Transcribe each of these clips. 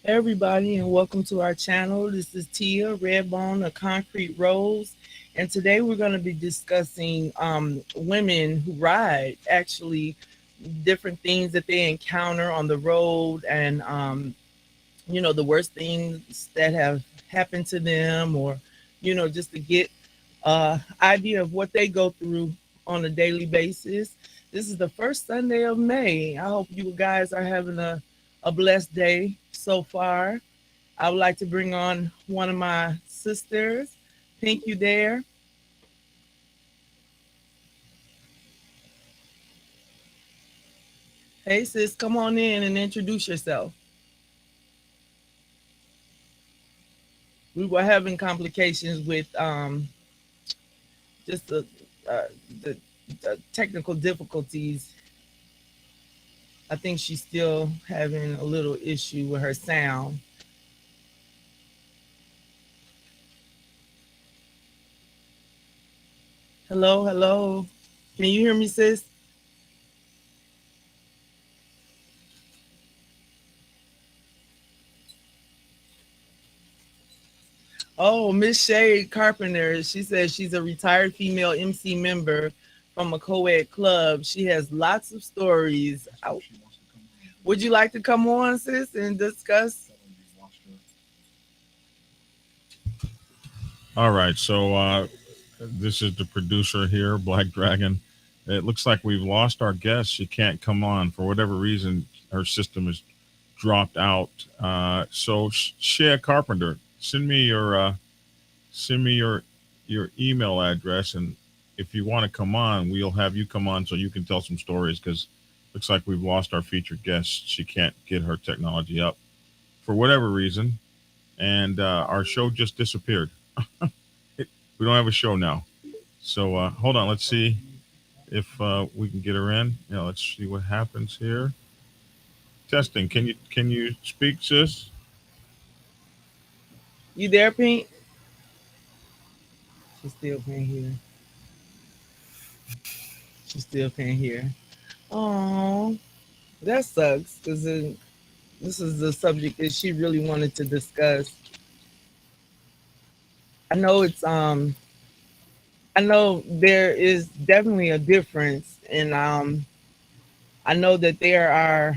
Hey everybody, and welcome to our channel. This is Tia Redbone of Concrete Rose, and today we're going to be discussing women who ride. Actually, different things that they encounter on the road, and the worst things that have happened to them, or just to get idea of what they go through on a daily basis. This is the first Sunday of May. I hope you guys are having a blessed day so far. I would like to bring on one of my sisters. Pink, you there? Hey, sis, come on in and introduce yourself. We were having complications with just uh, the, the technical difficulties. I think she's still having a little issue with her sound. Hello, hello. Can you hear me, sis? Oh, Miss Shay Carpenter. She says she's a retired female MC member from a co-ed club. She has lots of stories. Would you like to come on, sis, and discuss? All right, so this is the producer here, Black Dragon. It looks like we've lost our guest. She can't come on for whatever reason. Her system has dropped out. So Shea Carpenter, send me your email address, and if you want to come on, we'll have you come on so you can tell some stories. Because looks like we've lost our featured guest. She can't get her technology up for whatever reason, and our show just disappeared. We don't have a show now. So hold on, let's see if we can get her in. Yeah, let's see what happens here. Testing. Can you speak, sis? You there, Pink? She still can't hear. She still can't hear. Oh, that sucks because this is the subject that she really wanted to discuss. I know it's I know there is definitely a difference, and I know that there are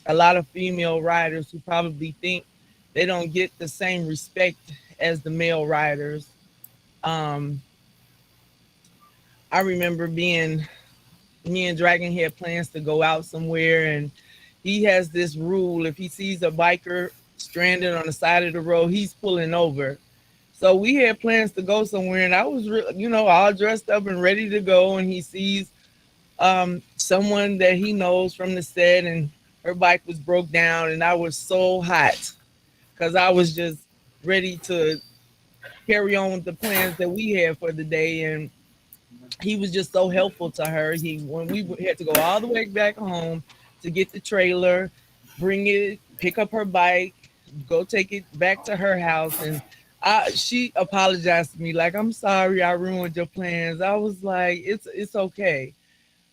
a lot of female riders who probably think they don't get the same respect as the male riders. Um, I remember being me and Dragon had plans to go out somewhere, and he has this rule: if he sees a biker stranded on the side of the road, he's pulling over. So we had plans to go somewhere, and I was, all dressed up and ready to go. And he sees someone that he knows from the set, and her bike was broke down, and I was so hot because I was just ready to carry on with the plans that we had for the day. And he was just so helpful to her. He when we had to go all the way back home to get the trailer, bring it, pick up her bike, go take it back to her house, and she apologized to me like, "I'm sorry, I ruined your plans." I was like, "It's okay,"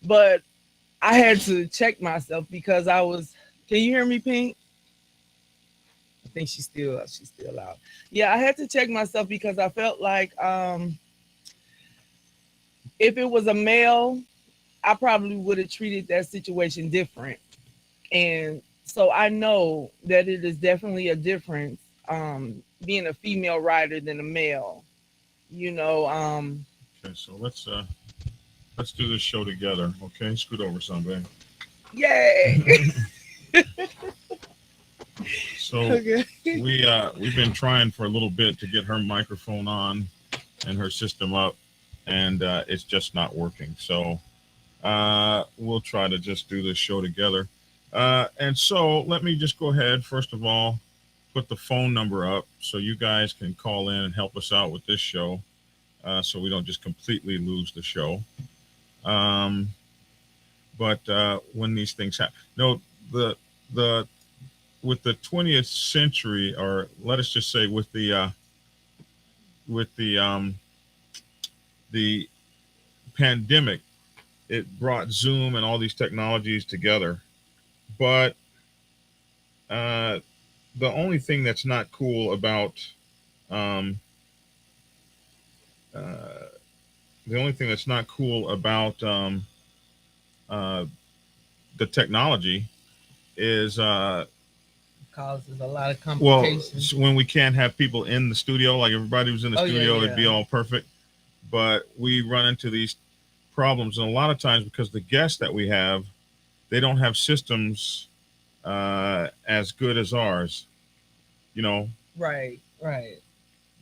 but I had to check myself because I was. Can you hear me, Pink? I think she's still out. Yeah, I had to check myself because I felt like if it was a male, I probably would have treated that situation different. And so I know that it is definitely a difference being a female rider than a male. You know, Okay, so let's do this show together. Okay, scoot over, Sunday. yay. So Okay. we've been trying for a little bit to get her microphone on and her system up, and it's just not working. So we'll try to just do this show together. And so let me just go ahead, first of all, put the phone number up so you guys can call in and help us out with this show, so we don't just completely lose the show. Um, but when these things happen, no, the with the 20th century, or let us just say with the pandemic, it brought Zoom and all these technologies together. But uh, the only thing that's not cool about um, uh, the only thing that's not cool about uh, the technology is Causes a lot of well, complications. when we can't have people in the studio, like everybody was in the Oh yeah, studio, it'd be yeah. all perfect. But we run into these problems, and a lot of times because the guests that we have, they don't have systems as good as ours. You know, Right, right.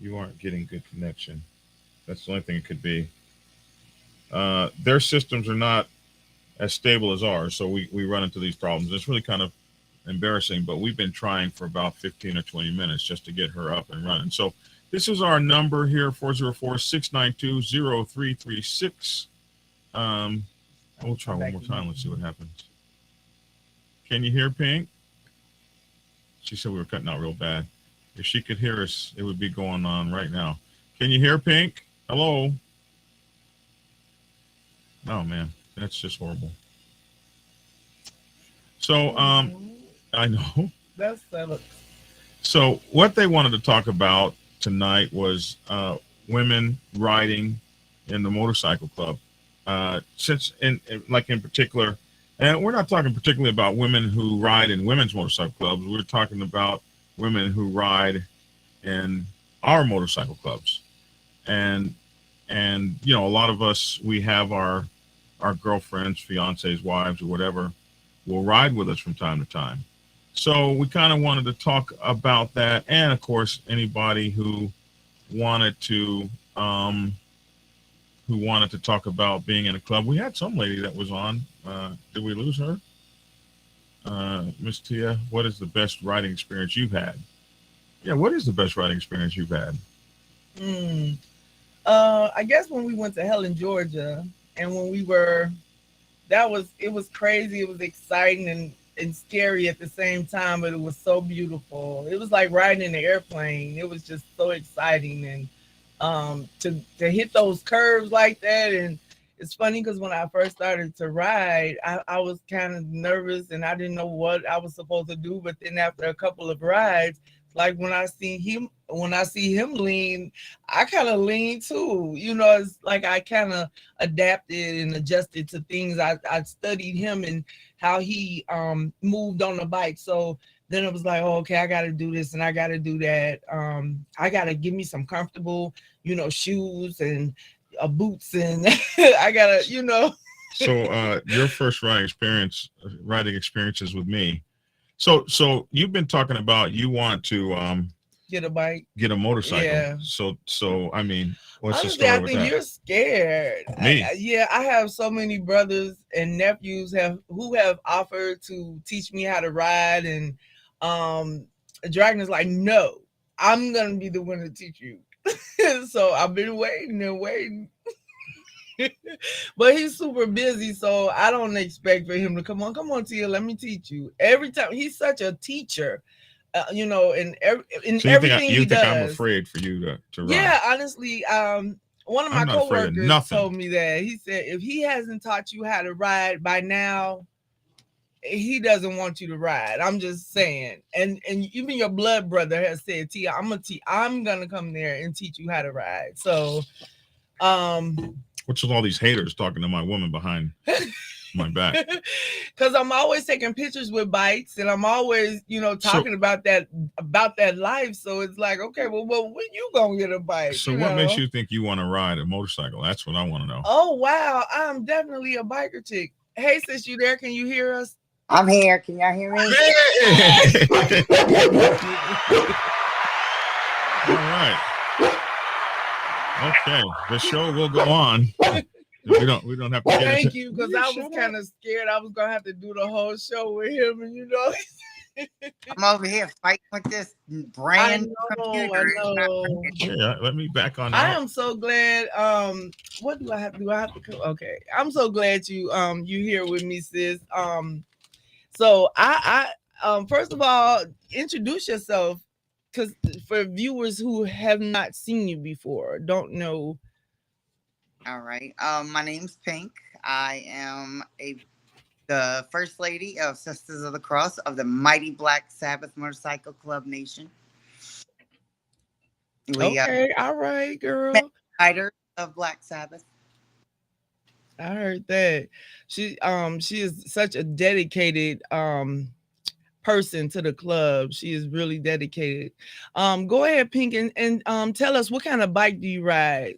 you aren't getting good connection. That's the only thing it could be. Their systems are not as stable as ours, so we run into these problems. It's really kind of embarrassing, but we've been trying for about 15 or 20 minutes just to get her up and running. So this is our number here, 404-692-0336. Um, we'll try I'm one back more time. again. Let's see what happens. Can you hear Pink? She said we were cutting out real bad. If she could hear us, it would be going on right now. Can you hear Pink? Hello? Oh, man. That's just horrible. So, Mhm. I know. That's that. So, what they wanted to talk about tonight was women riding in the motorcycle club. Since, like in particular, and we're not talking particularly about women who ride in women's motorcycle clubs. We're talking about women who ride in our motorcycle clubs, and you know, a lot of us, we have our girlfriends, fiancées, wives, or whatever, will ride with us from time to time. So we kind of wanted to talk about that, and of course, anybody wanted to um, who wanted to talk about being in a club. We had some lady that was on. Did we lose her? Miss Tia, what is the best riding experience you've had? Yeah, what is the best riding experience you've had? Mm. I guess when we went to Helen, Georgia, and when we were, that was it was crazy. It was exciting and scary at the same time, but it was so beautiful. It was like riding in an airplane. It was just so exciting, and to hit those curves like that. And it's funny because when I first started to ride, I was kind of nervous and I didn't know what I was supposed to do. But then after a couple of rides, like when I see him lean, I kind of lean too. You know, it's like I kind of adapted and adjusted to things. I studied him and how he moved on the bike. So then it was like, oh, okay, I got to do this and I got to do that. I got to give me some comfortable, shoes and boots, and I gotta, So your first riding experiences with me. So you've been talking about you want to get a bike. get a motorcycle. Yeah. So I mean, what's the Honestly, I story with think that? you're scared. Me. Yeah, I have so many brothers and nephews who have offered to teach me how to ride, and um, Dragon is like, no, I'm gonna be the one to teach you. So I've been waiting and waiting, but he's super busy, so I don't expect for him to come on, Tia, let me teach you. Every time he's such a teacher, in So everything you he think I'm does. afraid for you to ride? Yeah, honestly, one of I'm my not afraid of coworkers nothing. told me that. He said if he hasn't taught you how to ride by now, he doesn't want you to ride. I'm just saying. And even your blood brother has said, Tia, I'm gonna come there and teach you how to ride. So um What's with all these haters talking to my woman behind my back? because I'm always taking pictures with bikes and I'm always, So talking about that life. So it's like, okay, well when you gonna get a bike, so what makes you think you want to ride a motorcycle? That's what I want to know. Oh wow, I'm definitely a biker chick. Hey sis, you there? Can you hear us? I'm here. Can y'all hear me? Hey! All right. Okay. The show will go on. We don't have to get into. Thank you, Will because you I was shut up? kind of scared I was gonna have to do the whole show with him, and I'm over here fighting with this I brand new know, computer. I It's not know. working. Yeah, let me back on I out. am so glad. What do I have? Do I have to? Okay, I'm so glad you here with me, sis. So first of all, introduce yourself, because for viewers who have not seen you before, don't know. All right. My name's Pink. I am a the first lady of Sisters of the Cross of the Mighty Black Sabbath Motorcycle Club Nation. We Okay, all right, met girl. writers of Black Sabbath. I heard that. She is such a dedicated person to the club. She is really dedicated. Go ahead, Pink, and tell us what kind of bike do you ride?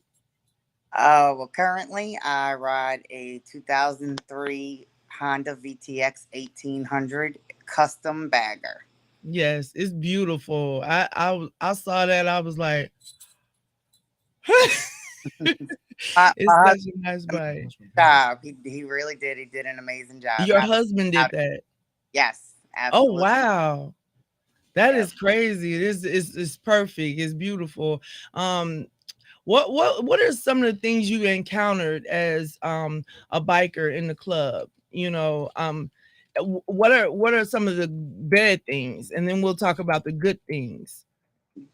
Well, currently I ride a 2003 Honda VTX 1800 custom bagger. Yes, it's beautiful. I saw that. I was like, My it's such husband a nice did an bike. amazing job. He really did. He did an amazing job. Your Not husband out did that. yes, Oh absolutely. wow. That Yep. is crazy. It is it's perfect. It's beautiful. Um what are some of the things you encountered as a biker in the club? What are some of the bad things? And then we'll talk about the good things.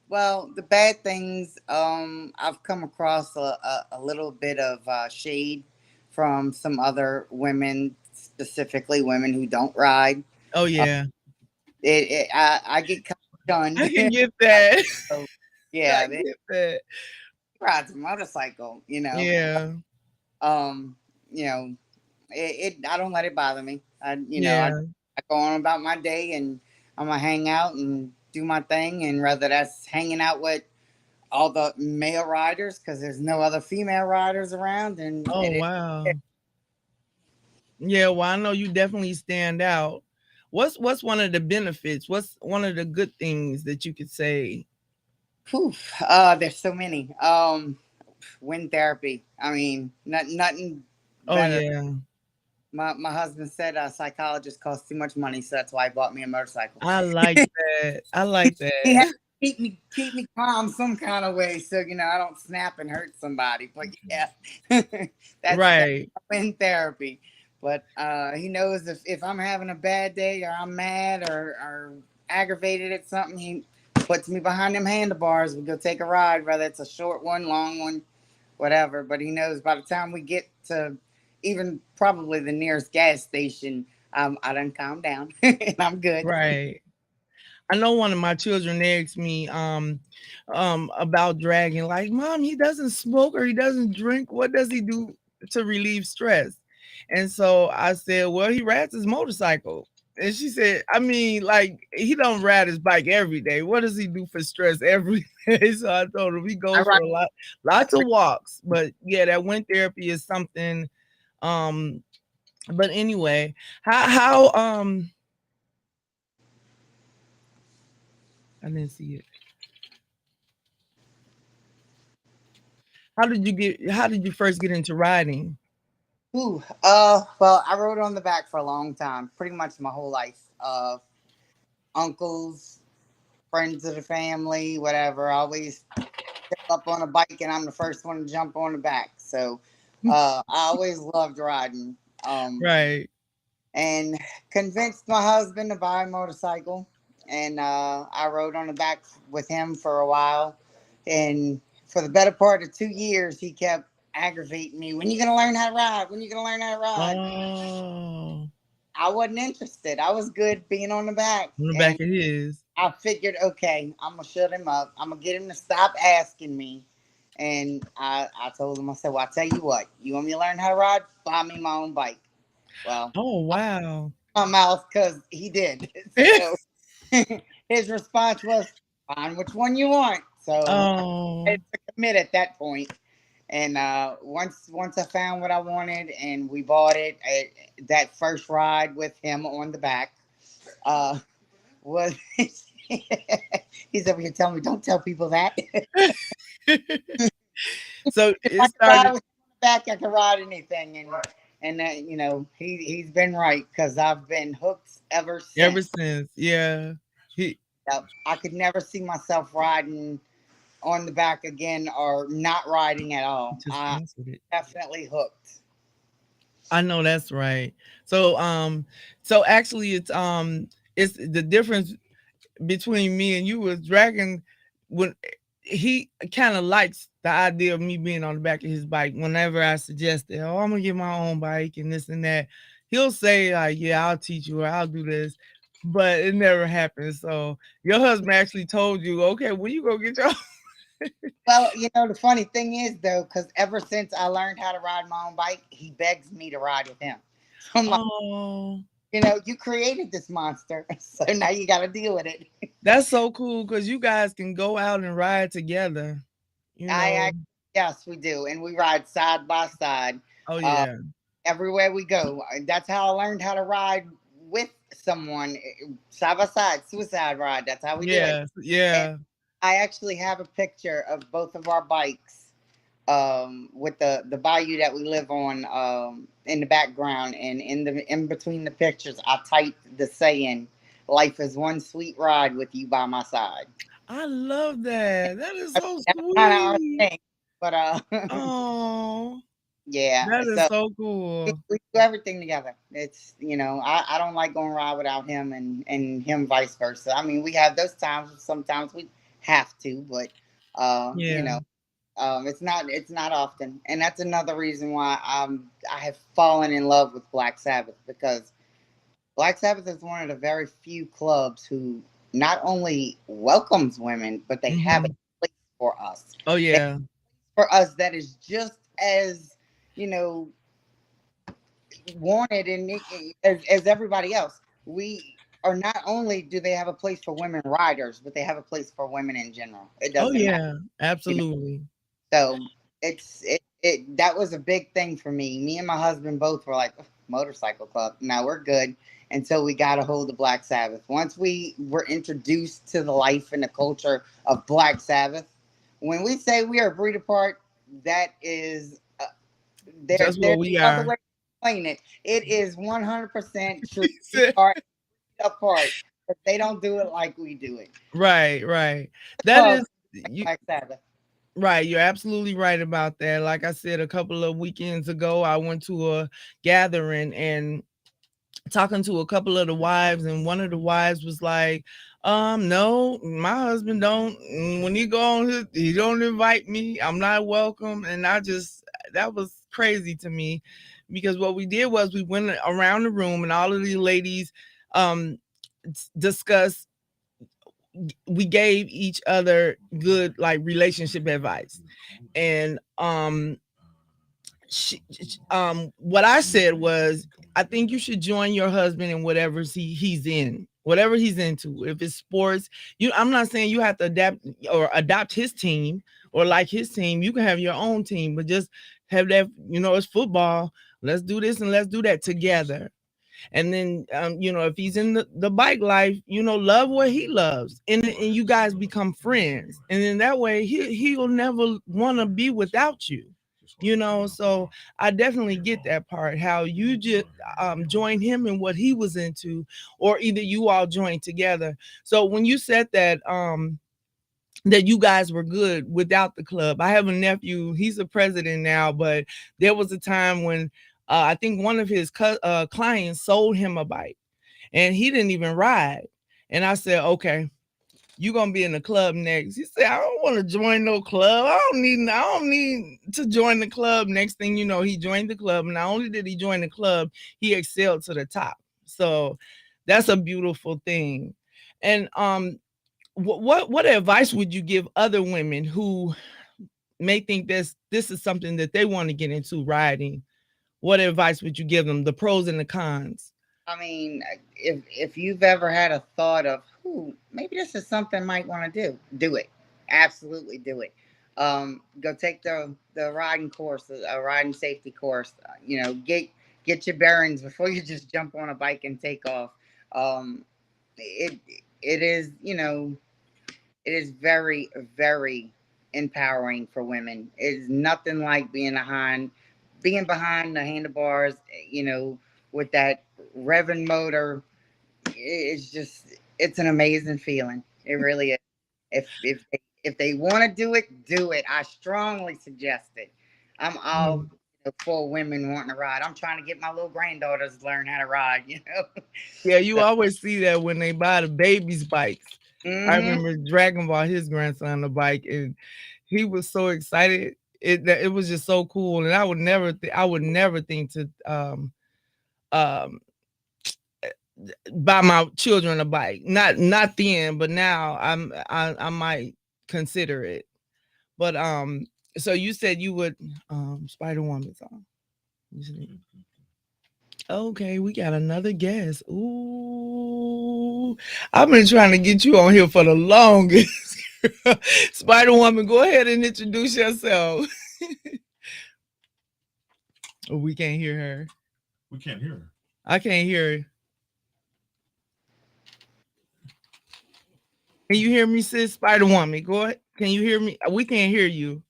Well, the bad things, I've come across a little bit of shade from some other women, specifically women who don't ride. Oh Uh, yeah. I get kind of I shunned. can get Like, that. so, I yeah, they get that. rides a motorcycle, you know. Yeah. Um, you know, I don't let it bother me. Yeah. I go on about my day and I'm gonna hang out and do my thing, and whether that's hanging out with all the male riders because there's no other female riders around, and Oh wow. Yeah, well, I know you definitely stand out. What's one of the benefits? What's one of the good things that you could say? whew, there's so many. Wind therapy. I mean, nothing Oh better. yeah. My husband said a psychologist costs too much money, so that's why he bought me a motorcycle. I like that. I like He had that. to keep me calm some kind of way, so I don't snap and hurt somebody. But yeah, that's Right. wind therapy. But he knows if I'm having a bad day or I'm mad or aggravated at something, he puts me behind them handlebars. We go take a ride, whether it's a short one, long one, whatever. But he knows by the time we get to even probably the nearest gas station, I done calm down and I'm good. Right. I know one of my children asked me about dragging, like, Mom, he doesn't smoke or he doesn't drink. What does he do to relieve stress? And so I said, well, he rides his motorcycle. And she said, I mean, like, he don't ride his bike every day. What does he do for stress every day? So I told him he I goes ride for lots of walks. But yeah, that wind therapy is something. Um, but anyway, how I didn't see it. How did you first get into riding? Ooh, well, I rode on the back for a long time, pretty much my whole life. Uncles, friends of the family, whatever. I always step up on a bike, and I'm the first one to jump on the back. So, I always loved riding. Um, Right. and convinced my husband to buy a motorcycle, and I rode on the back with him for a while. And for the better part of 2 years, he kept aggravating me. When you gonna learn how to ride? When you gonna learn how to ride? Oh, I wasn't interested. I was good being on the back. on the And back of his. I figured, okay, I'm going to shut him up. I'm going to get him to stop asking me. And I told him, I said, well, I'll tell you what, you want me to learn how to ride? Buy me my own bike. Well, Oh, wow. my mouth because he did. So his response was, find which one you want. So I Oh, had to commit at that point. And once I found what I wanted and we bought it, that first ride with him on the back uh, was he's over here telling me, don't tell people that. so If it I can ride started with him on the back, I can ride anything. And he's been right because I've been hooked ever ever since. since. Yeah. He Yep. I could never see myself riding on the back again or not riding at all. just I answered it. definitely hooked. I know that's right. So so actually it's the difference between me and you was Dragon when he kind of likes the idea of me being on the back of his bike whenever I suggested, oh, I'm gonna get my own bike and this and that. he'll say like, "Yeah, I'll teach you or I'll do this," but it never happens. So your husband actually told you, "Okay, when you go get your." Well, the funny thing is though, because ever since I learned how to ride my own bike, he begs me to ride with him. So I'm like, Oh, you created this monster, so now you got to deal with it. that's so cool because you guys can go out and ride together. You I know. actually, yes, we do, and we ride side by side Oh uh, yeah. everywhere we go. That's how I learned how to ride with someone, side by side, suicide ride. That's how we do it. Yeah. And Yeah. I actually have a picture of both of our bikes, with the bayou that we live on, in the background, and in between the pictures, I typed the saying, "Life is one sweet ride with you by my side." I love that. That is so That's kind of our sweet. thing, but Oh, yeah. that is So so cool. we do everything together. It's I don't like going ride without him, and him vice versa. I mean, we have those times. Sometimes we have to, but uh, you Yeah. know, it's not often, and that's another reason why I have fallen in love with Black Sabbath, because Black Sabbath is one of the very few clubs who not only welcomes women, but they have a Hmm. place for us. Oh They yeah. for us that is just as you know wanted as everybody else. We are not only do they have a place for women riders, but they have a place for women in general. It Oh doesn't matter. yeah. You know? Absolutely. So it that was a big thing for me. Me and my husband both were like, motorcycle club. Now we're good until we got a hold of Black Sabbath. Once we were introduced to the life and the culture of Black Sabbath, when we say we are a breed apart, that is Just what there's we no other are. way to explain it. It is 100% true. He We said, are apart, but they don't do it like we do it. right, right. That Club is you. Black Sabbath. Right, you're absolutely right about that. Like I said a couple of weekends ago, I went to a gathering and talking to a couple of the wives, and one of the wives was like, no, my husband don't, when he go on his, he don't invite me, I'm not welcome. And I just, that was crazy to me, because what we did was we went around the room and all of the ladies um discussed, we gave each other good like relationship advice. And what I said was, I think you should join your husband in whatever he's in, whatever he's into. If it's sports, I'm not saying you have to adapt or adopt his team or like his team. You can have your own team, but just have that, it's football. Let's do this and let's do that together. And then if he's in the bike life, love what he loves, and you guys become friends, and then that way he'll never want to be without you. So I definitely get that part, how you just join him in what he was into, or either you all join together. So when you said that you guys were good without the club. I have a nephew, he's a president now, but there was a time when I think one of his clients sold him a bike and he didn't even ride. And I said, okay, you gonna be in the club next. He said, I don't want to join no club. I don't need to join the club. Next thing you know, he joined the club. Not only did he join the club, he excelled to the top. So that's a beautiful thing. And what advice would you give other women who may think this is something that they want to get into, riding? What advice would you give them? The pros and the cons. I mean, if you've ever had a thought of, maybe this is something I might want to do it. Absolutely do it. Go take the riding course, a riding safety course. Get your bearings before you just jump on a bike and take off. Um, it it is it is very, very empowering for women. It's nothing like being behind the handlebars, with that revving motor. It's just it's an amazing feeling. It really is. If they want to do it. I strongly suggest it. I'm all Mhm. for women wanting to ride. I'm trying to get my little granddaughters to learn how to ride. Yeah, you always see that when they buy the babies' bikes. I Hmm. remember Dragon bought his grandson a bike, and he was so excited. It was just so cool, and I would never think to um buy my children a bike. Not then, but now I might consider it. But so you said you would Spider Woman song. You said- Okay, we got another guest. Ooh, I've been trying to get you on here for the longest. Spider Woman, go ahead and introduce yourself. Oh, we can't hear her. We can't hear her. I can't hear her. Can you hear me, sis? Spider Woman, go ahead. Can you hear me? We can't hear you.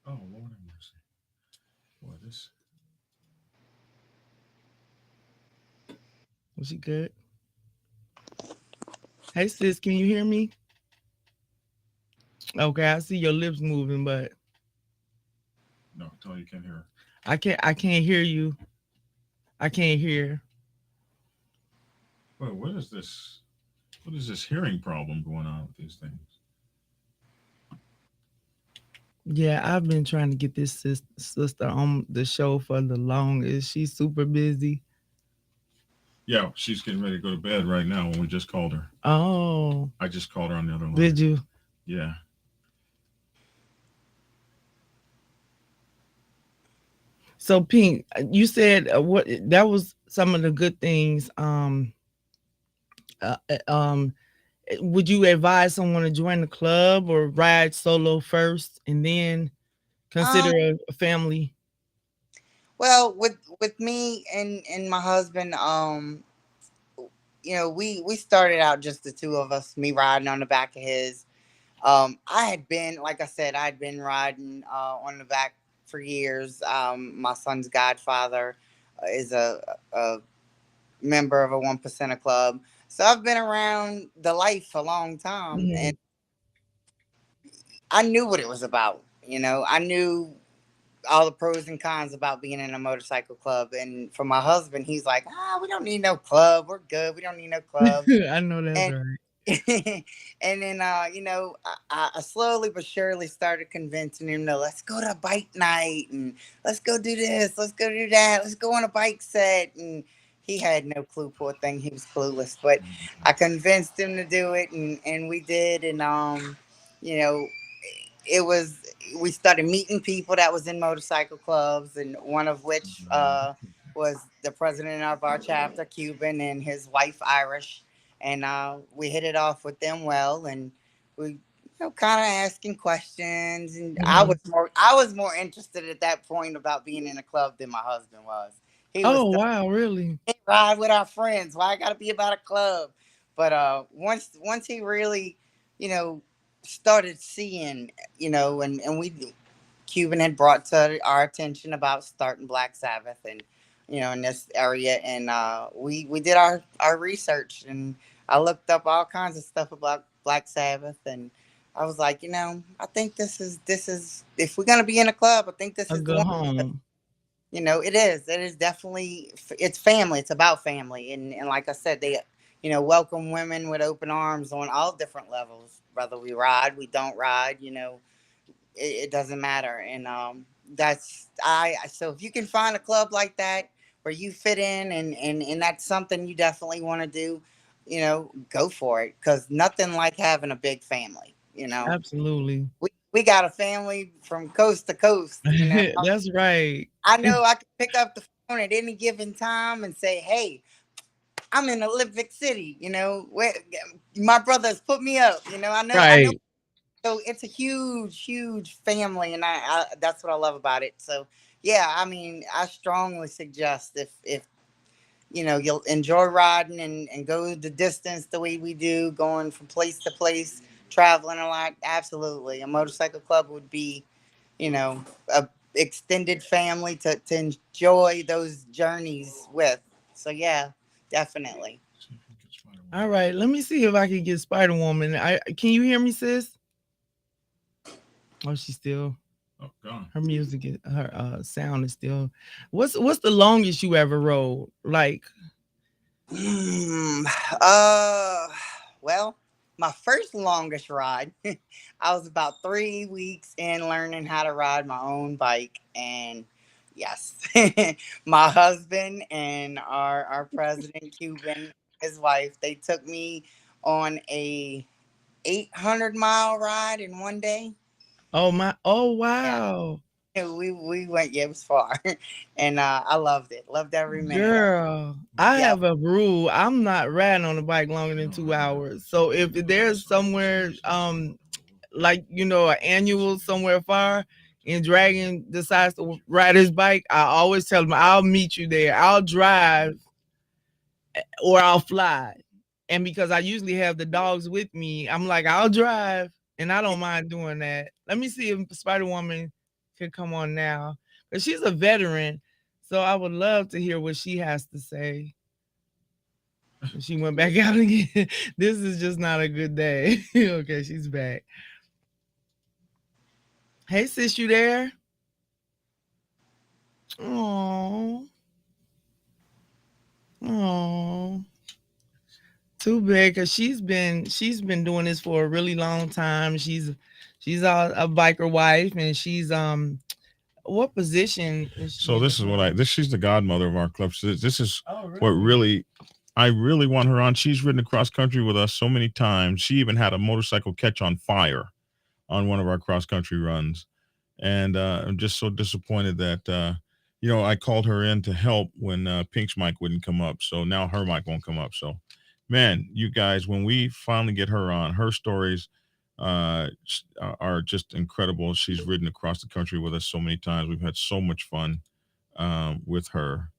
Oh, Lord have mercy. Boy, this. Was she good? Hey, sis, can you hear me? Okay, I see your lips moving, but No, tell you can't hear her. I can't hear you. I can't hear. Well, what is this? What is this hearing problem going on with these things? Yeah, I've been trying to get this sister on the show for the longest. She's super busy. Yeah, she's getting ready to go to bed right now when we just called her. Oh, I just called her on the other did line. you? Yeah. So, Pink, you said what that was some of the good things. Uh, uh, um, would you advise someone to join the club or ride solo first and then consider Um, a family? well, with me and my husband, we started out just the two of us, me riding on the back of his. I had been, like I said, I'd been riding on the back for years. My son's godfather is a member of a 1% club, so I've been around the life a long time, and Mhm. I knew what it was about. I knew all the pros and cons about being in a motorcycle club. And for my husband, he's like, we don't need no club. We're good. We don't need no club. I know that's And right. and then I slowly but surely started convincing him, no, let's go to a bike night and let's go do this, let's go do that, let's go on a bike set. And he had no clue, poor thing, he was clueless. But I convinced him to do it, and we did. And you know it was we started meeting people that was in motorcycle clubs, and one of which was the president of our chapter, Cuban, and his wife, Irish. And we hit it off with them well, and we kind of asking questions. And Mhm. I was more interested at that point about being in a club than my husband was. He was Oh still wow, really? ride with our friends. Why I got to be about a club? But once he really, you know, started seeing, and we Cuban had brought to our attention about starting Black Sabbath, and in this area. And we did our research, and I looked up all kinds of stuff about Black Sabbath. And I was like, I think this is if we're gonna be in a club, I think this A is the good one. home. It is definitely, it's family, it's about family. And like I said, they welcome women with open arms on all different levels, whether we ride, we don't ride. It doesn't matter. And that's I so if you can find a club like that where you fit in, and that's something you definitely want to do, go for it, because nothing like having a big family. Absolutely. We got a family from coast to coast. That's right. I know I can pick up the phone at any given time and say, "Hey, I'm in Olympic City. Where my brothers put me up. I know." Right. So it's a huge, huge family, and I that's what I love about it. So yeah, I mean, I strongly suggest, if you'll enjoy riding and go the distance the way we do, going from place to place, traveling a lot. Absolutely, a motorcycle club would be a extended family to enjoy those journeys with. So yeah, definitely. See if we can get Spider All Woman. right. Let me see if I can get Spider Woman. I can you hear me, sis? Oh, she's still Oh, gone. her music is her sound is still. What's the longest you ever rode? Like, Hmm. Uh, well, my first longest ride, I was about 3 weeks in learning how to ride my own bike, and Yes. My husband and our president Cuban, his wife, they took me on a 800-mile ride in one day. Oh my! Oh Yeah. wow, We went, yeah, it was far. And I loved it. Loved every minute of it. girl! I Yep. have a rule. I'm not riding on the bike longer than 2 hours. So if there's somewhere, like an annual somewhere far, and Dragon decides to ride his bike, I always tell him I'll meet you there. I'll drive or I'll fly. And because I usually have the dogs with me, I'm like, I'll drive and I don't mind doing that. Let me see if Spider Woman can come on now. Because she's a veteran. So I would love to hear what she has to say. She went back out again. This is just not a good day. Okay, she's back. Hey sis, you there? Oh, oh. Too bad, cause she's been doing this for a really long time. She's a biker wife, and she's what position is she So in this is what now? I this she's the godmother of our club. So this is Oh, what really? really I really want her on. She's ridden across country with us so many times. She even had a motorcycle catch on fire on one of our cross country runs. And I'm just so disappointed that I called her in to help when Pink's mic wouldn't come up. So now her mic won't come up. So, man, you guys, when we finally get her on, her stories are just incredible. She's ridden across the country with us so many times. We've had so much fun with her,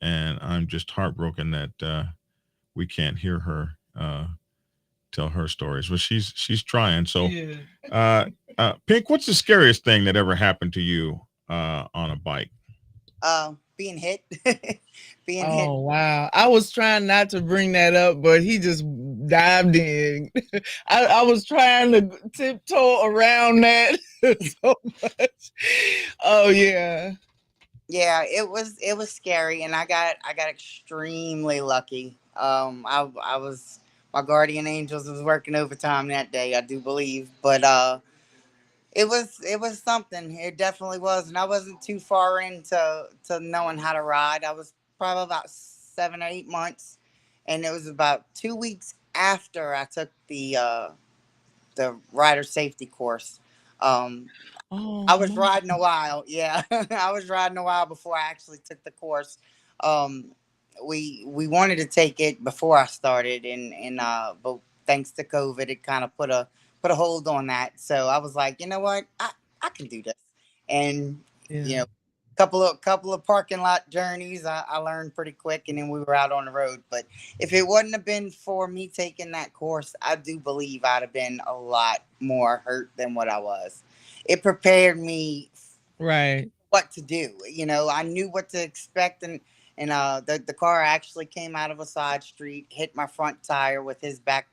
and I'm just heartbroken that we can't hear her tell her stories. But she's trying. So, Yeah. uh, Pink, what's the scariest thing that ever happened to you on a bike? Being hit. Being hit. Oh wow! I was trying not to bring that up, but he just dived in. I was trying to tiptoe around that so much. Oh yeah. Yeah, it was scary, and I got extremely lucky. I was, my guardian angels was working overtime that day, I do believe, but it was something. It definitely was, and I wasn't too far into to knowing how to ride. I was probably about 7 or 8 months, and it was about 2 weeks after I took the rider safety course. Um, I Oh was my. riding a while. Yeah, I was riding a while before I actually took the course. Um, we wanted to take it before I started, and but thanks to COVID, it kind of put a hold on that. So I was like, you know what, I can do this, and you Yeah. know, couple of parking lot journeys, I learned pretty quick, and then we were out on the road. But if it wouldn't have been for me taking that course, I do believe I'd have been a lot more hurt than what I was. It prepared me Right. what to do. I knew what to expect, and the car actually came out of a side street, hit my front tire with his back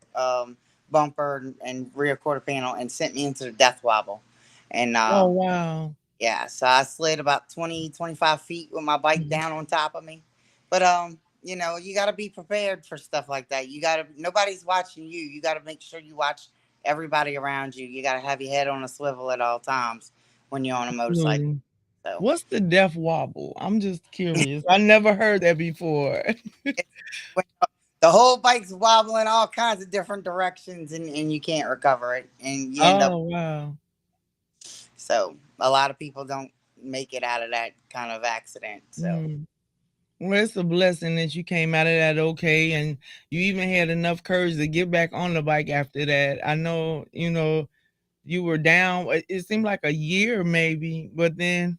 bumper and rear quarter panel, and sent me into the death wobble. And Oh wow. yeah, so I slid about 20, 25 feet with my bike Mhm. down on top of me. But you got to be prepared for stuff like that. Nobody's watching you. You got to make sure you watch everybody around you. You got to have your head on a swivel at all times when you're on a motorcycle. Absolutely. So What's the death wobble? I'm just curious. I never heard that before. it's when the whole bike's wobbling all kinds of different directions, and you can't recover it, and you end up. Oh wow. So a lot of people don't make it out of that kind of accident. So. Mm. Well, it's a blessing that you came out of that okay, and you even had enough courage to get back on the bike after that. I know, you were down. It seemed like a year maybe, but then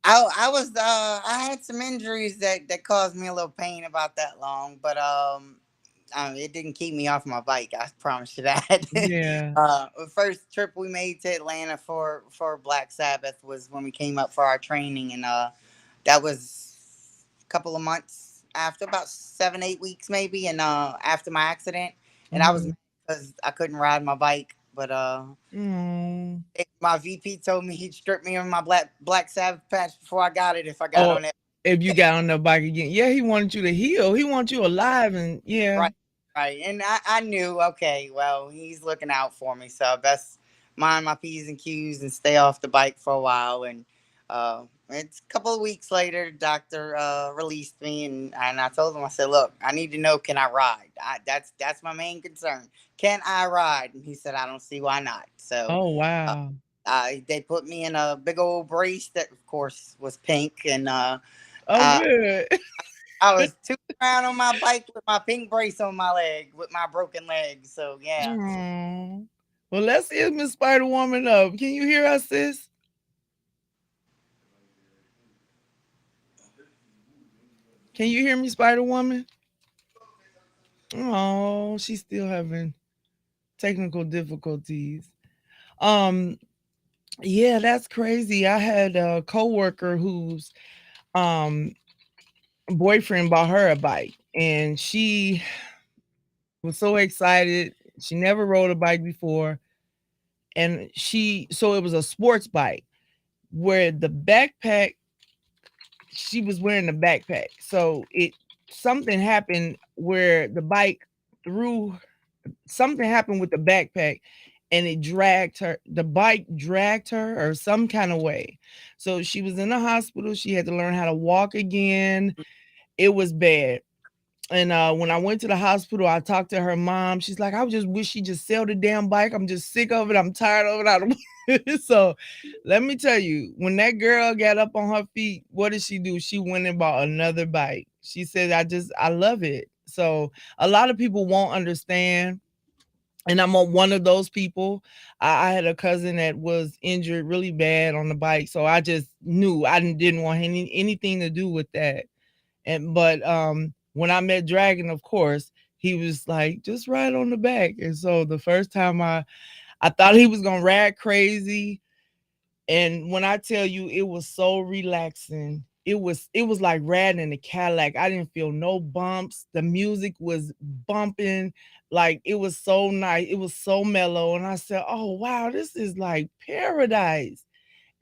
I had some injuries that caused me a little pain about that long, but it didn't keep me off my bike. I promise you that. yeah. The first trip we made to Atlanta for Black Sabbath was when we came up for our training, and that was a couple of months after, about 7, 8 weeks maybe, and after my accident, and I was Mhm. mad because I couldn't ride my bike, but Mm. my VP told me he'd strip me of my Black Sabbath patch before I got it if I got Or on it. if you got on the bike again. Yeah, he wanted you to heal. He wants you alive and yeah. Right, right. And I knew, okay, well, he's looking out for me, so I best mind my P's and Q's and stay off the bike for a while. And It's a couple of weeks later, doctor released me, and I told him, I said, "Look, I need to know, can I ride? That's my main concern. Can I ride?" And he said, "I don't see why not." So Oh uh, wow. they put me in a big old brace that, of course, was pink, and Oh I, good. I was tooting around on my bike with my pink brace on my leg with my broken leg. So yeah, Aw. Well, let's see if Miss Spider Woman up. Can you hear us, sis? Can you hear me, Spider Woman? Oh, she's still having technical difficulties. Um, yeah, that's crazy. I had a coworker whose um boyfriend bought her a bike, and she was so excited. She never rode a bike before, and so it was a sports bike where the backpack, she was wearing the backpack. So it something happened where the bike threw something happened with the backpack, and it dragged her. The bike dragged her or some kind of way. So she was in the hospital. She had to learn how to walk again. It was bad. And when I went to the hospital, I talked to her mom. She's like, I just wish she just sell the damn bike. I'm just sick of it. I'm tired of it. I don't so let me tell you, when that girl got up on her feet, what did she do? She went and bought another bike. She said, I love it. So a lot of people won't understand. And I'm one of those people. I had a cousin that was injured really bad on the bike. So I just knew I didn't want anything to do with that. And but when I met Dragon, of course, he was like, just ride on the back. And so the first time I thought he was gonna ride crazy. And when I tell you it was so relaxing, it was like riding in a Cadillac. I didn't feel no bumps. The music was bumping, like it was so nice. It was so mellow. And I said, oh wow, this is like paradise,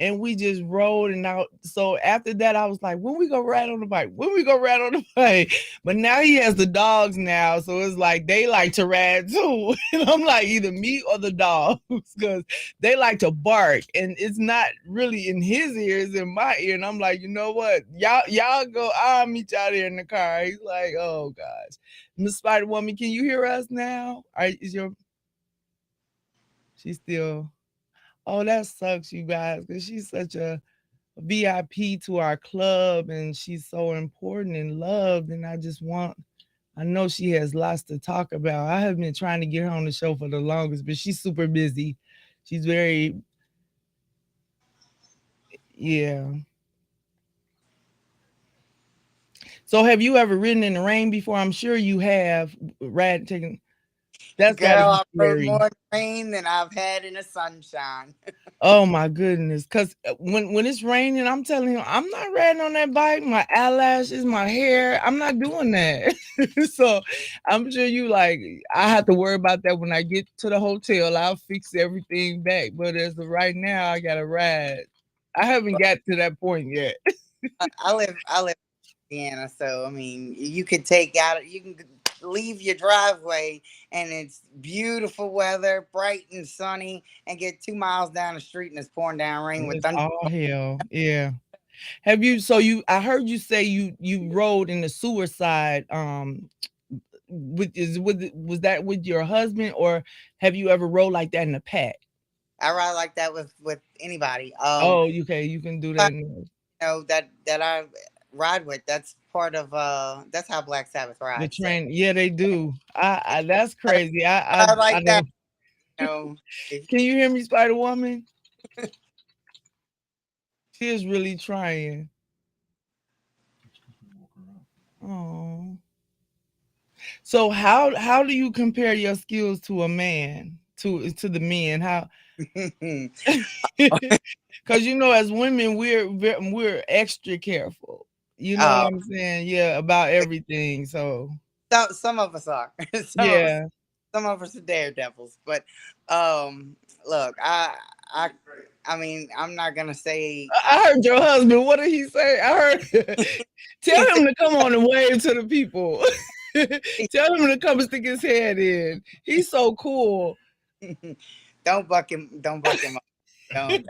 and we just rode. And out. So after that, I was like, when we go ride on the bike? When we go ride on the bike? But now he has the dogs now, so it's like they like to ride too. And I'm like, either me or the dogs, because they like to bark, and it's not really in his ear, it's in my ear. And I'm like, you know what? Y'all go. I'll meet y'all there in the car. He's like, oh gosh, Miss Spider Woman, can you hear us now? Is your She's still? Oh, that sucks, you guys, because she's such a VIP to our club, and she's so important and loved. And I know she has lots to talk about. I have been trying to get her on the show for the longest, but she's super busy. She's very, yeah. So, have you ever ridden in the rain before? I'm sure you have. Taking That's got to girl, be I rode scary. more in the rain than I've had in the sunshine. Oh my goodness. Cause when it's raining, I'm telling him, I'm not riding on that bike. My eyelashes, my hair, I'm not doing that. So I'm sure you like, I have to worry about that when I get to the hotel. I'll fix everything back. But as of right now, I gotta ride. I haven't got to that point yet. I live in Indiana, so I mean, you can leave your driveway and it's beautiful weather, bright and sunny, and get 2 miles down the street and it's pouring down rain And with it's thunder. all hell. Yeah. I heard you say you rode in the sewer side was that with your husband, or have you ever rode like that in the pack? I ride like that with anybody. Oh, okay, you can do that in That I ride with. That's part of that's how Black Sabbath the rides. So train. Yeah, they do. I That's I crazy. ride I like that. don't. You know, Can you hear me, Spider Woman? She is really trying. Oh, so how do you compare your skills to a man, to the men? How? Because as women, we're extra careful. You know what oh, I'm saying? Yeah, about everything. So some of us are. some of us yeah. some of us are daredevils. But um, look, I I mean, I'm not gonna say I heard your husband. What did he say? I heard. Tell he said him to come on and wave to the people. Tell him to come and stick his head in. He's so cool. don't buck him up. Don't.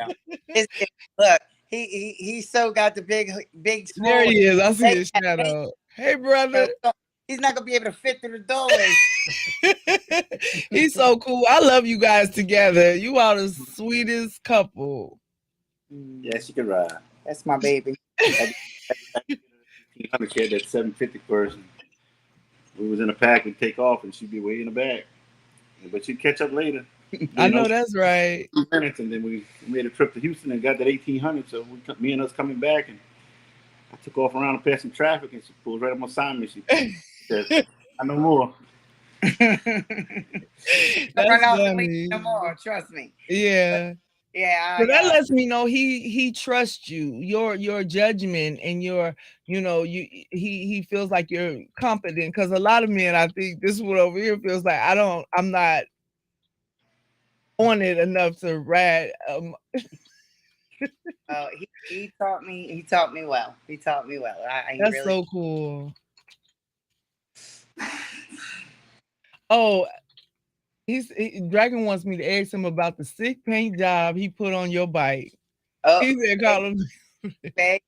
Look, he so got the big There swole. he is. I see Hey, his shadow. Hey, brother. he's not gonna be able to fit through the doorway. He's so cool. I love you guys together. You are the sweetest couple. Yeah, she can ride. That's my baby. Had to get her 1800. She had that 750 version. We was in a pack and take off, and she'd be way in the back. But she'd catch up later. I You know, know that's right. 2 minutes, and then we made a trip to Houston and got that 1800. So me and us coming back, and I took off around and passed some traffic, and she pulled right up on me. She said, "I no more." Don't run That's off and leave funny. no more. Trust me. Yeah. Yeah, So that lets me know he trusts you, your judgment, and your, he feels like you're competent. Because a lot of men, I think this one over here feels like I'm not on it enough to ride. he taught me. He taught me well. He taught me well. He That's really. so cool. Oh, Dragon wants me to ask him about the sick paint job he put on your bike. Oh, He said, "Call him." bag,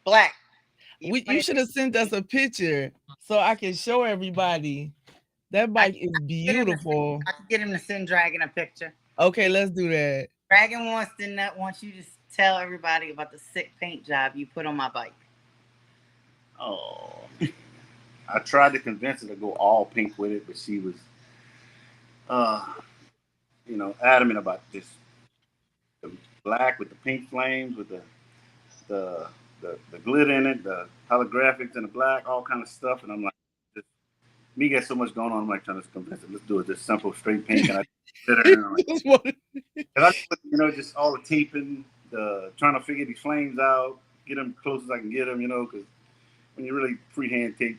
black. You should have sent us a picture so I can show everybody. That bike is beautiful. I can get him to send Dragon a picture. Okay, let's do that. Dragon wants you to tell everybody about the sick paint job you put on my bike. Oh, I tried to convince her to go all pink with it, but she was, uh, adamant about this. The black with the pink flames, with the the glitter in it, the holographics in the black, all kind of stuff. And I'm like, just, me got so much going on. I'm like trying to convince her, let's do it just simple straight pink. And I glitter. And I just all the taping, trying to figure these flames out, get them close as I can get them, because when you really freehand tape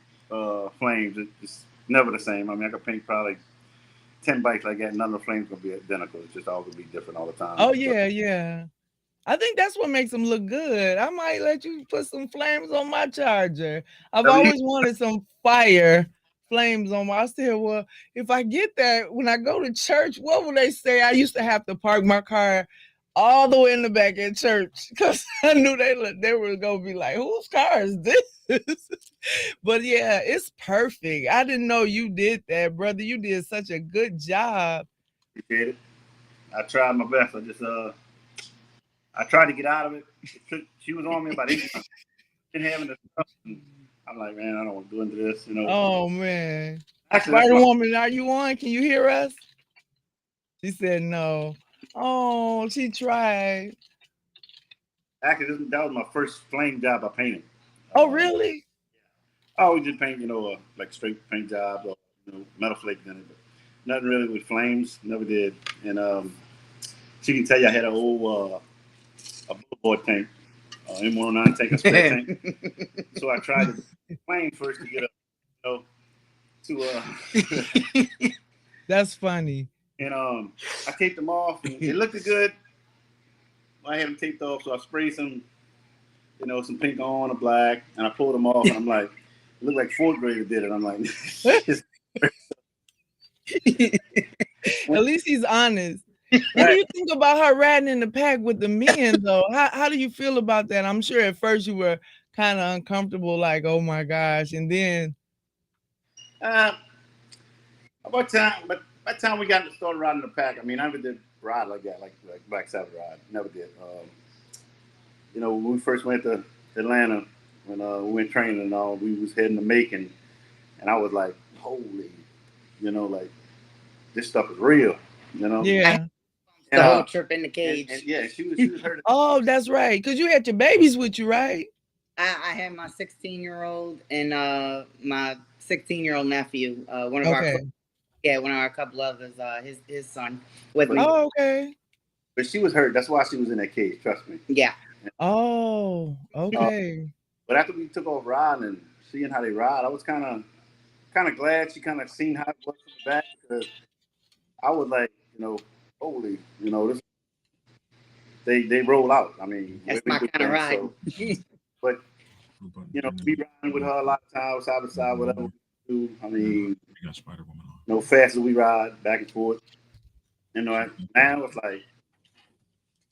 flames, it's never the same. I mean, I could paint probably 10 bikes like that, and none of the flames gonna be identical. It's just all gonna be different all the time. Oh yeah, yeah. I think that's what makes them look good. I might let you put some flames on my charger. I've always wanted some fire flames on my. I said, well, if I get that when I go to church, what will they say? I used to have to park my car all the way in the back at church because I knew they were gonna be like, whose car is this? But yeah, it's perfect. I didn't know you did that, brother. You did such a good job. Appreciate it. I tried my best. I tried to get out of it. She was on me about 8 months. Didn't having this stuff. I'm like, man, I don't want to go into this, Oh man. Actually, Spider Woman, are you on? Can you hear us? She said no. Oh, she tried. Actually, that was my first flame job I painted. Oh, really? I always did paint, like straight paint jobs or metal flakes in it, but nothing really with flames. Never did. And she can tell you I had an old a board tank, M109 tank, a spare tank. So I tried to flame first to get up, to That's funny. And I taped them off, and it looked good. I had them taped off, so I sprayed some pink on, a black, and I pulled them off, and I'm like, it looked like fourth grader did it. I'm like, at least he's honest. What do you think about her riding in the pack with the men, though? How do you feel about that? I'm sure at first you were kind of uncomfortable, like, oh my gosh, and then. By the time we got started riding the pack, I mean, I never did ride like that, like Black Sabbath ride. Never did. When we first went to Atlanta, when we went training and all, we was heading to Macon, and I was like, holy, like this stuff is real, Yeah. The whole trip in the cage. And yeah, she was hurt. Oh, that's right. Because you had your babies with you, right? I had my 16-year-old and my 16-year-old nephew. One of our couple others, his son with me. Oh, okay. But she was hurt. That's why she was in that cage. Trust me. Yeah. Oh, okay. But after we took off riding and seeing how they ride, I was kind of glad she kind of seen how it was from the back, because I was like, holy, this. They roll out. I mean, that's my kind of ride. So, but we riding with her a lot of times, side by side, whatever we do. I mean, fast as we ride back and forth. Now it's like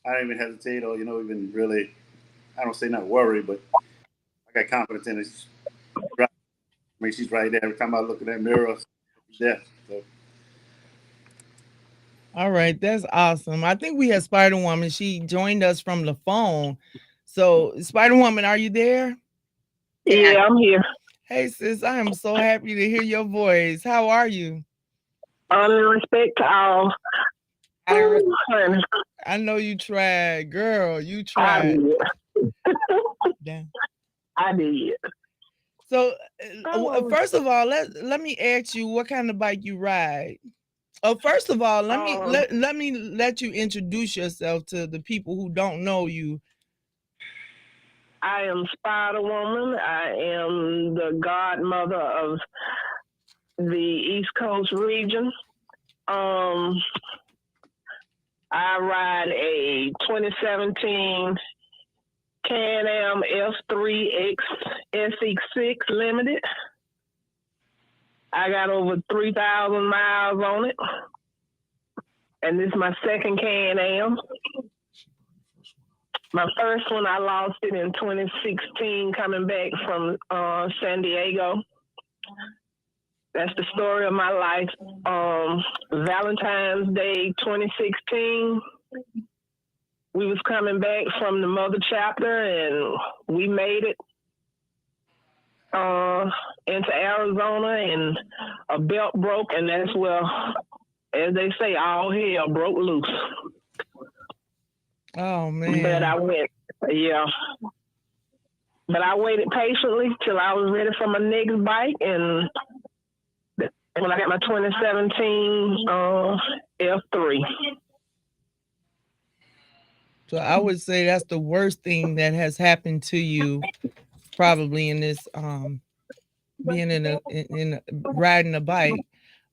I don't even hesitate or even really. I don't say not worry, but I got confidence in it. Right. I mean, she's right there. Every time I look in that mirror, she's there. So All right, that's awesome. I think we have Spider Woman. She joined us from the phone. So, Spider Woman, are you there? Yeah, I'm here. Hey, sis, I am so happy to hear your voice. How are you? Honor and respect to all. I don't Ooh, honey, I know you tried, girl. You I tried. did. Damn. I did. So, Oh, first of all, let me ask you what kind of bike you ride. Oh, first of all, let me let you introduce yourself to the people who don't know you. I am Spider Woman. I am the godmother of the East Coast region. Um, I ride a 2017 Can-Am F3X SX6 Limited. I got over 3,000 miles on it. And this is my second Can-Am. My first one, I lost it in 2016 coming back from San Diego. That's the story of my life. Valentine's Day 2016, we was coming back from the mother chapter and we made it into Arizona and a belt broke, and that's where, as they say, all hell broke loose. Oh man. But I went, yeah. But I waited patiently till I was ready for my next bike, and when I got my 2017 F3. So I would say that's the worst thing that has happened to you, probably in this being in riding a bike.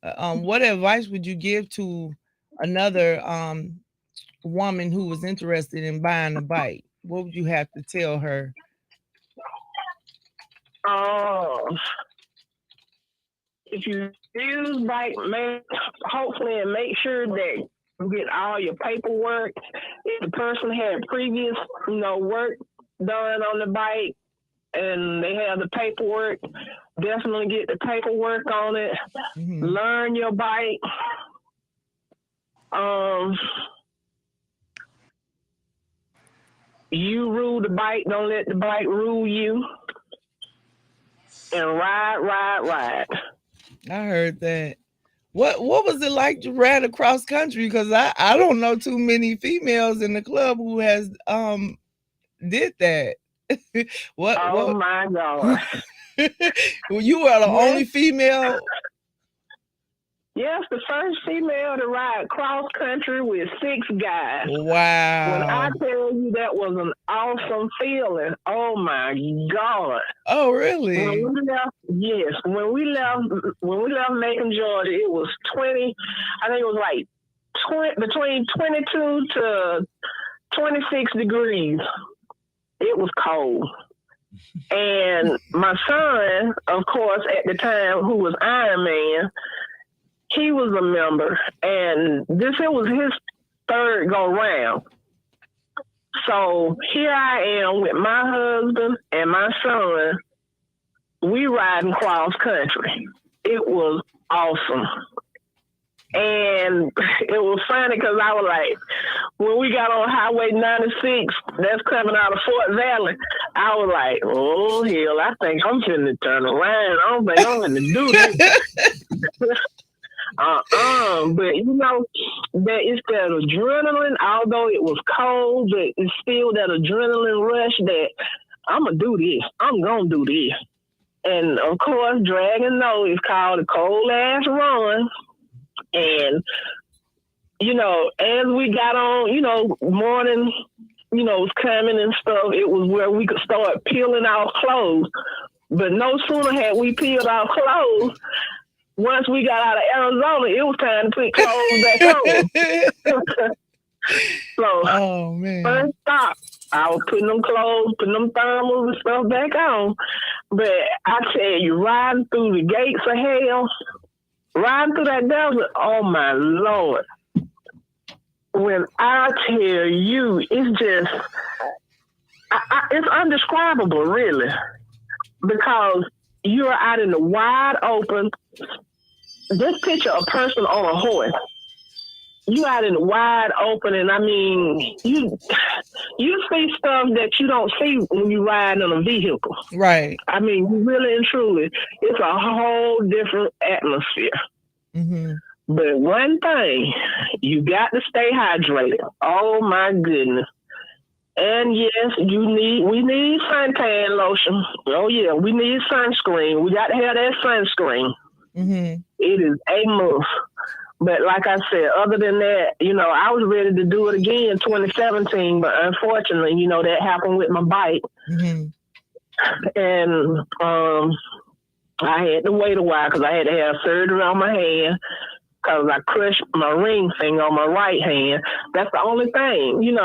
What advice would you give to another woman who was interested in buying a bike? What would you have to tell her? If you use bike, hopefully, and make sure that you get all your paperwork. If the person had previous, work done on the bike and they have the paperwork, definitely get the paperwork on it. Mm-hmm. Learn your bike. You rule the bike, don't let the bike rule you. And ride. I heard that. What was it like to ride across country? Because I don't know too many females in the club who has did that. what? My God. Well, you are the only female. Yes, the first female to ride cross country with 6 guys. Wow. When I tell you that was an awesome feeling, oh my God. Oh, really? When we left Macon, Georgia, it was 20, I think it was like between 22 to 26 degrees. It was cold. And my son, of course, at the time, who was Iron Man, he was a member, and it was his third go round. So here I am with my husband and my son. We riding cross country. It was awesome. And it was funny because I was like, when we got on Highway 96, that's coming out of Fort Valley, I was like, oh, hell, I think I'm finna turn around. I don't think I'm finna do this. But that it's that adrenaline, although it was cold, but it's still that adrenaline rush that I'm gonna do this. I'm gonna do this. And of course, Dragon Know is called a cold ass run. And as we got on, morning, was coming and stuff, it was where we could start peeling our clothes. But no sooner had we peeled our clothes, once we got out of Arizona, it was time to put clothes back on. So, first stop, I was putting them clothes, putting them thermals and stuff back on. But I tell you, riding through the gates of hell, riding through that desert, oh my Lord. when I tell you, it's just, it's undescribable, really, because you're out in the wide open. Just picture a person on a horse. You out in the wide open, and I mean, you see stuff that you don't see when you ride in a vehicle. Right. I mean, really and truly, it's a whole different atmosphere. Mm-hmm. But one thing, you got to stay hydrated. Oh my goodness. And yes, we need suntan lotion. Oh yeah, we need sunscreen. We got to have that sunscreen. Mm-hmm. It is a must. But like I said, other than that, I was ready to do it again in 2017, but unfortunately, that happened with my bike. Mm-hmm. And I had to wait a while because I had to have surgery on my hand because I crushed my ring finger on my right hand. That's the only thing,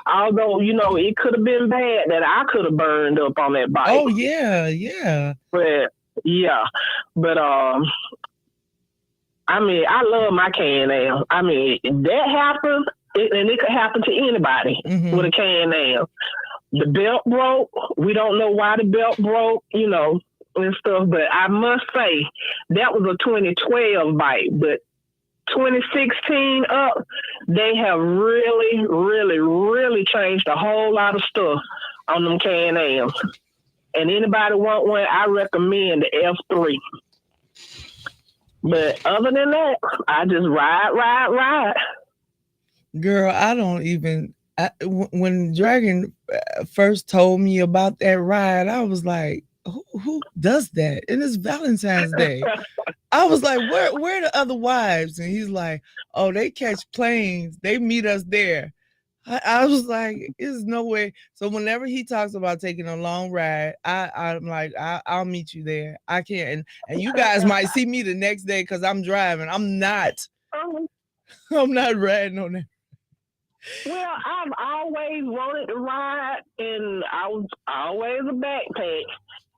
although, it could have been bad that I could have burned up on that bike. Oh, yeah. But, yeah. But, I mean, I love my Can-Am. I mean, that happens, and it could happen to anybody with a Can-Am. The belt broke. We don't know why the belt broke, and stuff. But I must say, that was a 2012 bike. But 2016 up, they have really, really, really changed a whole lot of stuff on them Can-Ams. And anybody want one, I recommend the F3. But other than that, I just ride. Girl, I don't even. When Dragon first told me about that ride, I was like, "Who does that?" And it's Valentine's Day. I was like, "Where are the other wives?" And he's like, "Oh, they catch planes. They meet us there." I was like, "There's no way." So whenever he talks about taking a long ride, I'm like, I'll meet you there. I can't, and you guys might see me the next day because I'm driving. I'm not riding on that. Well, I've always wanted to ride, and I was always a backpack.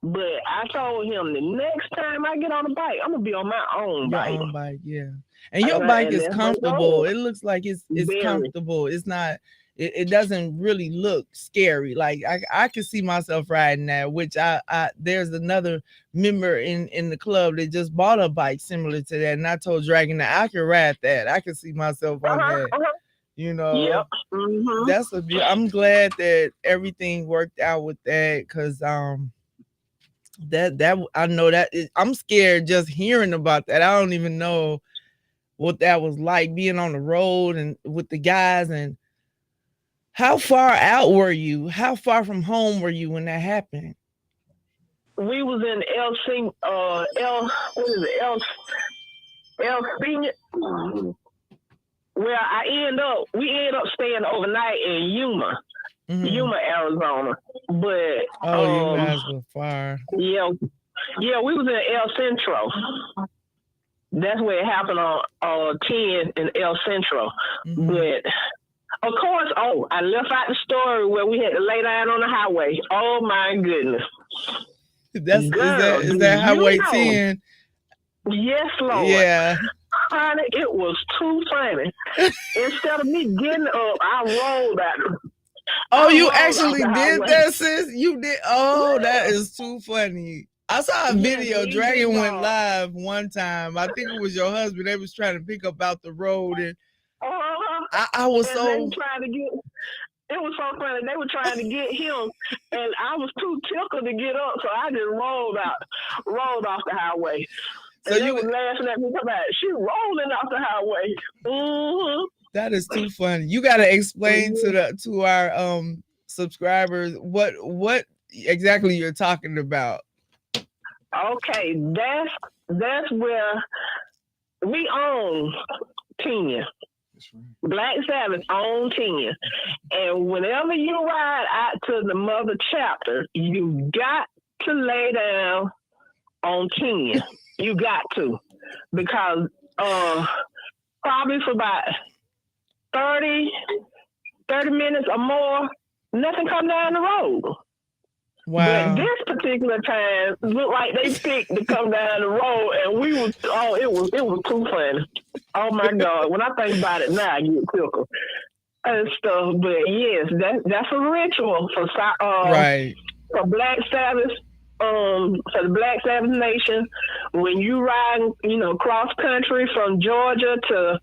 But I told him the next time I get on a bike, I'm gonna be on my own bike. Your own bike, yeah. And your bike is comfortable. It looks like it's Very. comfortable. It's not. It doesn't really look scary. Like I can see myself riding that. Which I there's another member in the club that just bought a bike similar to that, and I told Dragon that I can ride that. I can see myself on that. Yep. Mm-hmm. That's I'm glad that everything worked out with that because that I know that I'm scared just hearing about that. I don't even know what that was like being on the road and with the guys. And how far out were you? How far from home were you when that happened? We was in we end up staying overnight in Yuma, Arizona. But you guys were far. Yeah, we was in El Centro. That's where it happened on 10 in El Centro. But of course, I left out the story where we had to lay down on the highway. Oh my goodness. Is that Highway 10? Yes, Lord. Yeah. Honey, it was too funny. Instead of me getting up, I rolled out. Oh, you actually did that, sis? You did? Oh, that is too funny. I saw a video. Dragon went live one time. I think it was your husband. They was trying to pick up out the road, and I was and they were trying to get. It was so funny. They were trying to get him, and I was too tickled to get up, so I just rolled off the highway. So and they were laughing at me about she rolling off the highway. Mm-hmm. That is too funny. You got to explain to our subscribers what exactly you're talking about. Okay, that's where we own 10. Black Sabbath own 10. And whenever you ride out to the mother chapter, you got to lay down on 10. You got to. Because probably for about 30 minutes or more, nothing come down the road. Wow. But this particular time looked like they picked to come down the road, and it was too funny. Oh my God! When I think about it now, I get tickled and stuff. But yes, that's a ritual Right. for Black Sabbath. For the Black Sabbath Nation, when you ride, cross country from Georgia to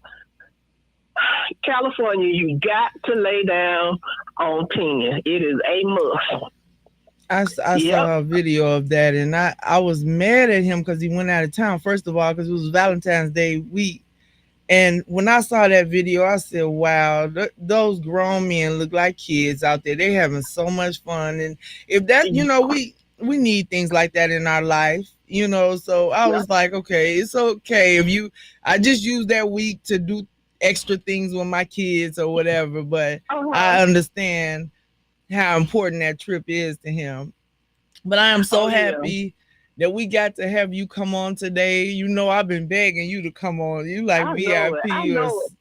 California, you got to lay down on 10. It is a must. I Yep. saw a video of that, and I was mad at him because he went out of town. First of all, because it was Valentine's Day week, and when I saw that video, I said, "Wow, those grown men look like kids out there. They having so much fun." And if that, we need things like that in our life, So I Yep. was like, "Okay, it's okay if you." I just use that week to do extra things with my kids or whatever, but Uh-huh. I understand how important that trip is to him. But I am so Oh, yeah. happy that we got to have you come on today. I've been begging you to come on. You like I know it. VIP. I You are know it.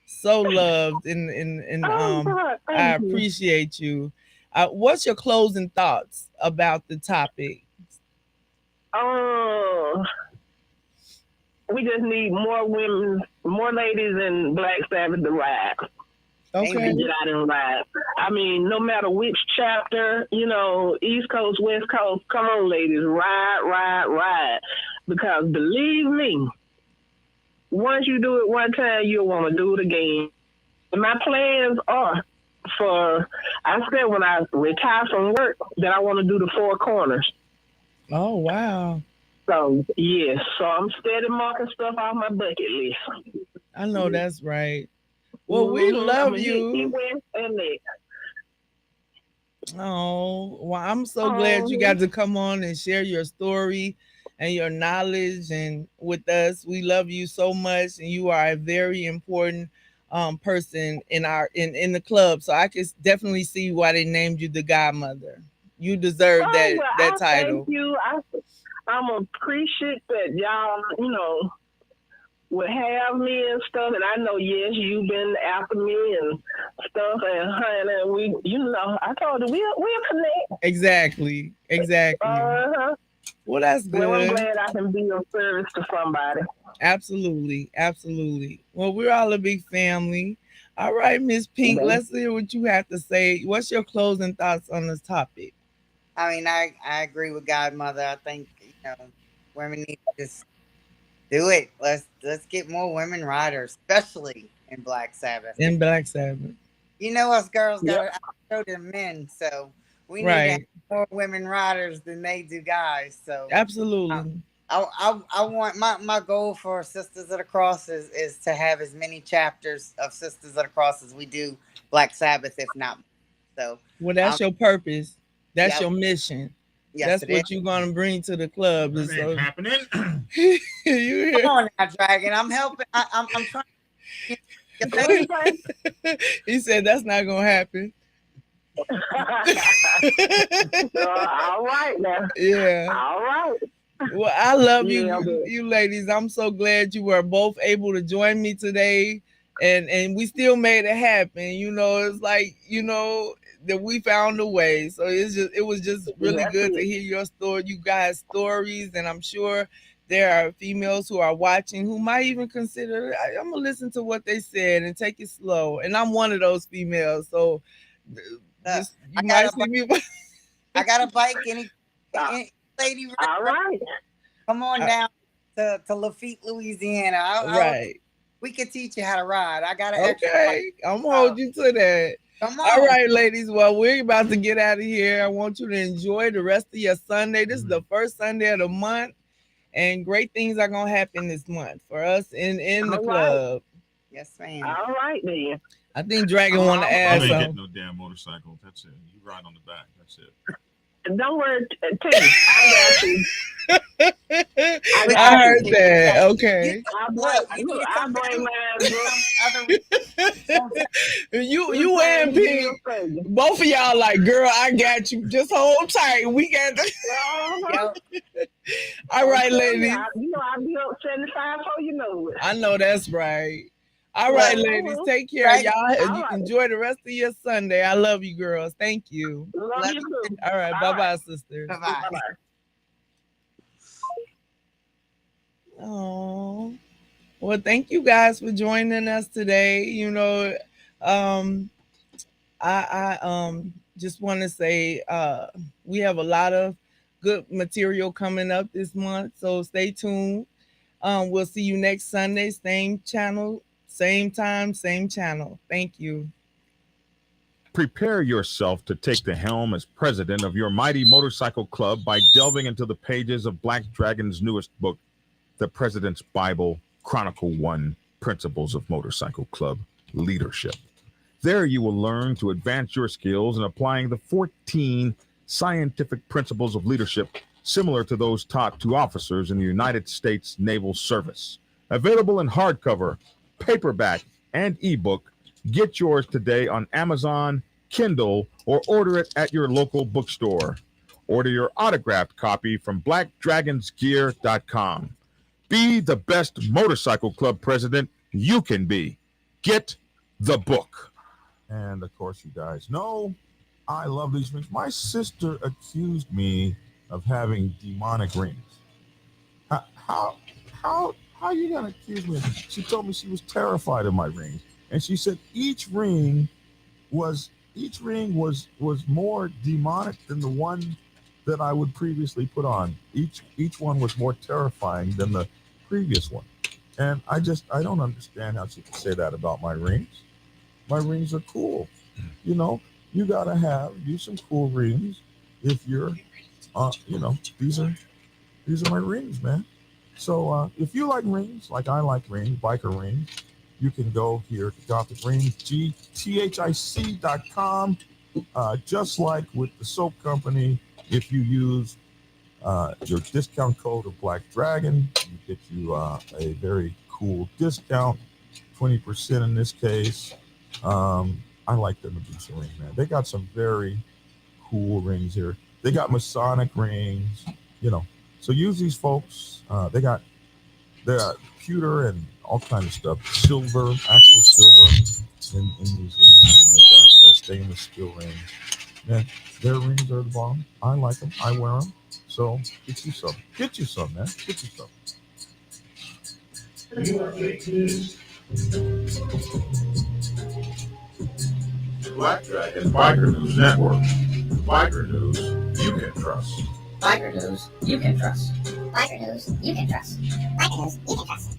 so loved, and Oh, God. I Thank you. appreciate you. What's your closing thoughts about the topic? Oh, we just need more women, more ladies in Black Sabbath to ride, to Okay. get Amen. out and ride. I mean, no matter which chapter, East Coast, West Coast, come on, ladies, ride, ride, ride. Because believe me, once you do it one time, you'll want to do it again. And my plans are I said when I retire from work that I want to do the four corners. Oh wow. So, yes, so I'm steady marking stuff off my bucket list. I know that's right. Well, we I'm love going to hit it you. west and next. Oh, well, I'm so glad you Um, got to come on and share your story and your knowledge and with us. We love you so much, and you are a very important person in the club. So I can definitely see why they named you the Godmother. You deserve oh, that well, that I thank title. you. I'm appreciate that y'all, would have me and stuff. And I know, yes, you've been after me and stuff. And honey, I told you, we'll connect. Exactly, exactly. Uh-huh. Well, that's Well, I'm good. glad I can be of service to somebody. Absolutely, absolutely. Well, we're all a big family. All right, Miss Pink, Okay. let's hear what you have to say. What's your closing thoughts on this topic? I mean, I agree with Godmother. I think women need to just do it. Let's get more women riders, especially in Black Sabbath. In Black Sabbath. Us girls got Yep. to show them men, so we need to have Right. more women riders than they do guys. So uh, Absolutely. I want my goal for Sisters of the Cross is to have as many chapters of Sisters of the Cross as we do Black Sabbath, if not more. So Well, um, that's your purpose. That's yeah, your mission. yes That's it is. what you're gonna bring to the club. That And ain't so happening. you hear? Come on now, Dragon. I'm helping. I'm trying to get your What lady. you say? He said that's not gonna happen. All right now. Yeah. All right. Well, I love you, Yeah, but you ladies. I'm so glad you were both able to join me today, and we still made it happen. It's like that we found a way. So it was just really that's good to it. hear your story, you guys' stories, and I'm sure there are females who are watching who might even consider. I'm gonna listen to what they said and take it slow. And I'm one of those females, so Look, just you I got might a see me. I got a bike. Uh, Any lady, all right. come on I- down to Lafitte, Louisiana. right. We can teach you how to ride. I got an extra bike. Okay, I'm gonna Uh, hold you to that. come All on. right, ladies. Well, we're about to get out of here. I want you to enjoy the rest of your Sunday. This is the first Sunday of the month, and great things are gonna happen this month for us in the All right. club. Yes, ma'am. All right then. I think Dragon want to Um, Y'all add ain't getting something. no damn motorcycle. That's it. You ride on the back. That's it. don't worry, T. I got you. I We I got you, heard T. that. you Okay. look. You need Look, to I come bring down mine, bro. some other reason. Don't tell You and Anything you Pink, say. both of y'all like, girl, I got you. Just hold tight. We got this. Uh-huh. yo. All I'm right, telling you, ladies. I'll be up 75 before you know it. I know that's right. All right, Look, ladies. Uh-huh. Take care. Dragon. Y'all All you right. enjoy the rest of your Sunday. I love you, girls. Thank you. Love Love you you. too. All right. All Bye right. bye, sisters. Bye Bye bye. bye. Oh. Well, thank you guys for joining us today. Um, I just want to say we have a lot of good material coming up this month, so stay tuned. We'll see you next Sunday, same channel, same time, same channel. Thank you. Prepare yourself to take the helm as president of your mighty motorcycle club by delving into the pages of Black Dragon's newest book, The President's Bible, Chronicle 1, Principles of Motorcycle Club Leadership. There you will learn to advance your skills in applying the 14 scientific principles of leadership similar to those taught to officers in the United States Naval Service. Available in hardcover, paperback, and ebook. Get yours today on Amazon, Kindle, or order it at your local bookstore. Order your autographed copy from blackdragonsgear.com. Be the best motorcycle club president you can be. Get the book. And of course, you guys know I love these rings. My sister accused me of having demonic rings. How how you gonna accuse me? She told me she was terrified of my rings, and she said each ring was more demonic than the one that I would previously put on. Each one was more terrifying than the previous one. And I don't understand how she could say that about my rings. My rings are cool. You know, you gotta use some cool rings if you're these are my rings, man. So if you like rings, like I like rings, biker rings, you can go here to Gothic Rings, gthic.com. Just like with the soap company, if you use your discount code of Black Dragon, you get you a very cool discount, 20% in this case. I like the Medusa ring, man. They got some very cool rings here. They got Masonic rings, So use these folks. They got pewter and all kinds of stuff, silver, actual silver in these rings, and they got stainless steel rings. Man, their rings are the bomb. I like them. I wear them. So get you some. Get you some, man. Get you some. Black Dragon Biker News Network. Biker news you can trust. Biker news you can trust. Biker news you can trust. Biker news you can trust.